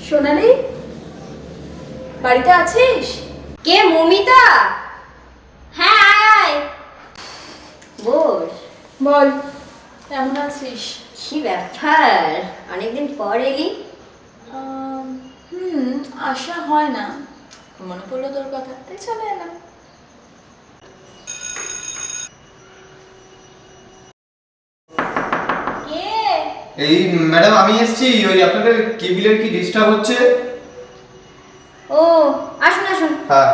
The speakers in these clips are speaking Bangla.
সোনালি, বাড়িতে আছিস? কে? মমিতা? হ্যাঁ আয় আয়, বস। বল, কেমন আছিস? কি ব্যাপার, অনেকদিন পর এলি? আশা হয় না, মনে পড়লো তোর কথা, তাই চলে এলাম। কে? এই ম্যাডাম আমি এসেছি, ওই আপনাদের কেবিলের কি ডিস্টার্ব হচ্ছে? ও আসুন আসুন। হ্যাঁ।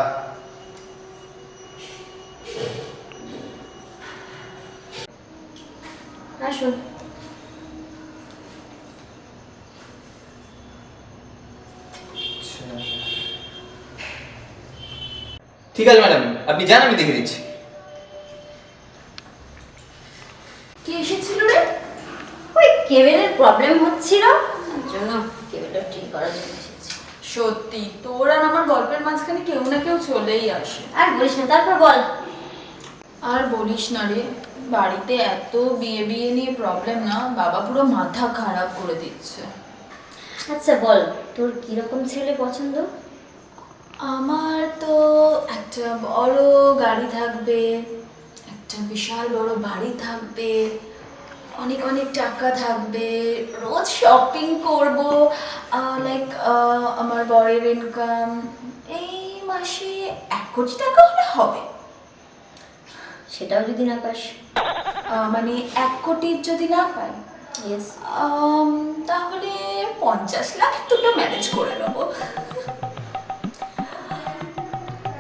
আসুন। ঠিক আছে ম্যাডাম, আপনি যান, আমি দেখে দিচ্ছি। কে এসেছিল রে? ওই কেবেলের প্রবলেম হচ্ছিল, তার জন্য কেবেলটা ঠিক করার জন্য এসেছি। সত্যি, তোর আর আমার গল্পের মাঝখানে কেউ না কেউ চলেই আসে। আর বলিস না, তারপর বল। আর বলিস না রে, বাড়িতে এত বিয়ে বিয়ে নিয়ে প্রবলেম না, বাবা পুরো মাথা খারাপ করে দিচ্ছে। আচ্ছা বল, তোর কিরকম ছেলে পছন্দ? আমার তো একটা বড় গাড়ি থাকবে, একটা বিশাল বড় বাড়ি থাকবে, অনেক অনেক টাকা থাকবে, রোজ শপিং করব, লাইক আমার বরের ইনকাম এই মাসে 1 কোটি টাকা হলে হবে। সেটাও যদি না পাস? মানে 1 কোটির যদি না পাই, ইয়েস। তাহলে 50 লাখ দুটো ম্যানেজ করে নেবো।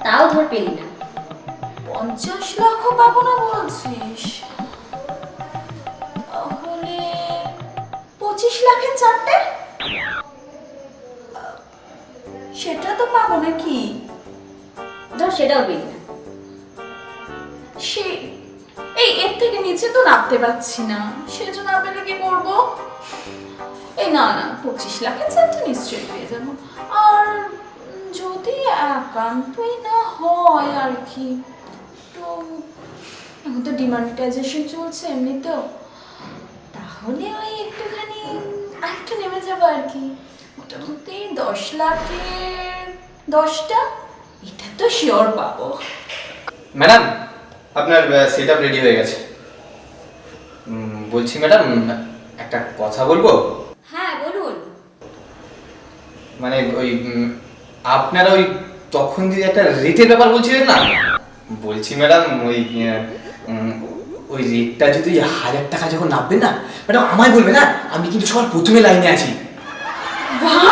তাও ধর পেলি না। 50 লাখও পাবো না বলছিস? তাহলে 25 লাখের চারটে, সেটা তো পাবো নাকি? ধর সেটাও পেলি না। সে এর থেকে নিচে তো নামতে পারছি না, সেটা না পেলে কি করবো? এই না না, 25 লাখের চারটে নিশ্চয়ই পেয়ে যাবো। আর যদি একান্তই না হয় আর কি, তো এখন তো ডিমনিটাইজেশন চলছে এমনিতেও, তাহলে ওই একটুখানি আরেকটু নেমে যাবো আর কি, মোটামুটি 10 লাখের 10টা, এটা তো শিওর পাবো। ম্যাডাম, আপনার সেটআপ রেডি হয়ে গেছে। বলছি ম্যাডাম, একটা কথা বলবো। হ্যাঁ বলুন। মানে ওই আপনারা ওই তখন যে একটা রেটের ব্যাপার বলছিলেন না, বলছি ম্যাডাম ওই রেটটা যদি 1000 টাকা যখন নামবেন না ম্যাডাম, আমায় বলবে না, আমি কিন্তু সবার প্রথমে লাইনে আছি। বাহ,